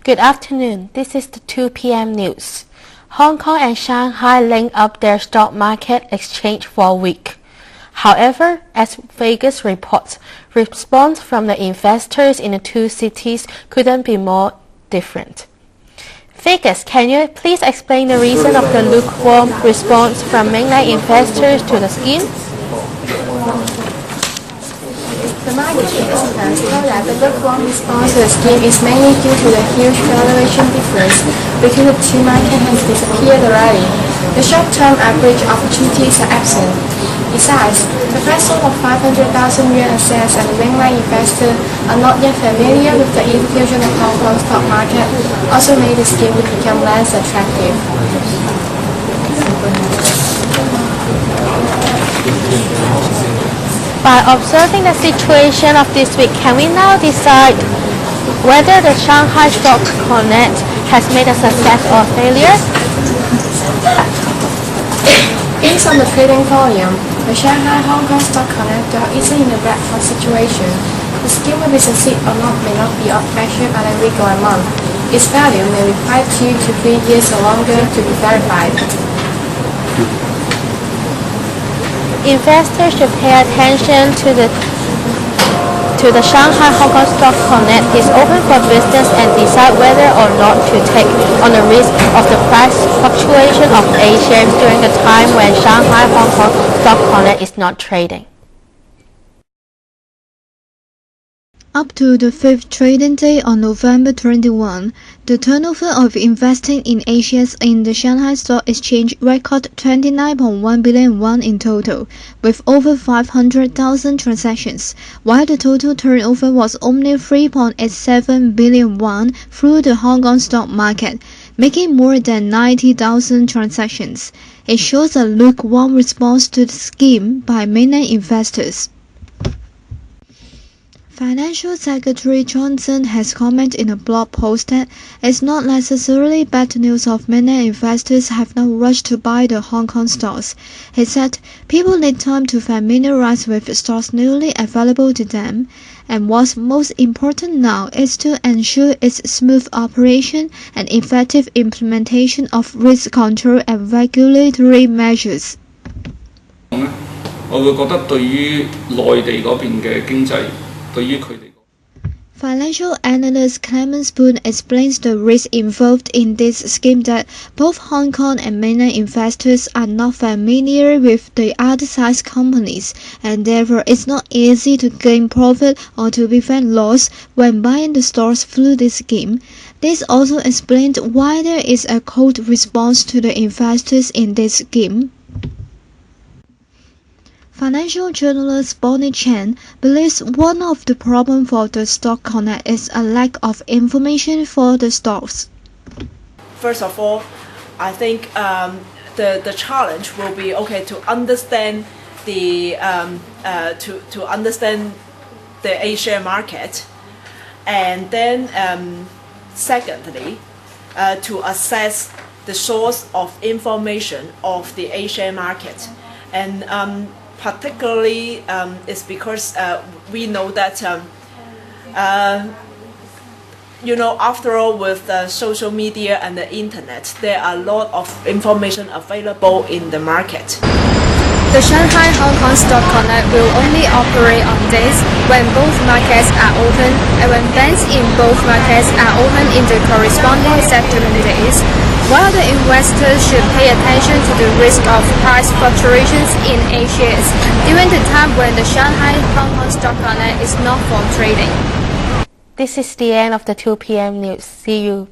Good afternoon. This is the 2 p.m. news. Hong Kong and Shanghai linked up their stock market exchange for a week. However, as Vegas reports, response from the investors in the two cities couldn't be more different. Vegas, can you please explain the reason of the lukewarm response from mainland investors to the scheme? The market participants know that the lukewarm response to the scheme is mainly due to the huge valuation difference between the two markets has disappeared already. The short-term average opportunities are absent. Besides, the presence of 500,000 yuan assets and mainland investors are not yet familiar with the infusion of Hong Kong stock market also made the scheme to become less attractive. By observing the situation of this week, can we now decide whether the Shanghai Stock Connect has made a success or failure? Based on the trading volume, the Shanghai Hong Kong Stock Connect is in a red hot situation. The scheme will be succeed or not may not be measured by a week or a month. Its value may require 2 to 3 years or longer to be verified. Investors should pay attention to the Shanghai Hong Kong Stock Connect is open for business and decide whether or not to take on the risk of the price fluctuation of A-shares during the time when Shanghai Hong Kong Stock Connect is not trading. Up to the 5th trading day on November 21, the turnover of investing in A-shares in the Shanghai Stock Exchange recorded 29.1 billion won in total, with over 500,000 transactions, while the total turnover was only 3.87 billion won through the Hong Kong stock market, making more than 90,000 transactions. It shows a lukewarm response to the scheme by mainland investors. Financial Secretary Johnson has commented in a blog post that it's not necessarily bad news of mainland investors have not rushed to buy the Hong Kong stocks. He said people need time to familiarize with stocks newly available to them, and what's most important now is to ensure its smooth operation and effective implementation of risk control and regulatory measures. 我會覺得對於內地嗰邊嘅經濟。 Financial analyst Clement Spoon explains the risk involved in this scheme that both Hong Kong and mainland investors are not familiar with the other side's companies, and therefore it's not easy to gain profit or to prevent loss when buying the stocks through this scheme. This also explains why there is a cold response to the investors in this scheme. Financial journalist Bonnie Chan believes one of the problems for the Stock Connect is a lack of information for the stocks. First of all, I think the challenge will be to understand the to understand the A-share market, and then secondly to assess the source of information of the A-share market, and particularly is because we know that after all, with social media and the internet, there are a lot of information available in the market. The Shanghai Hong Kong Stock Connect will only operate on days when both markets are open and when banks in both markets are open in the corresponding settlement days, while the investors should pay attention to the risk of price fluctuations in A-shares during the time when the Shanghai Hong Kong Stock Connect is not for trading. This is the end of the 2 p.m. news. See you.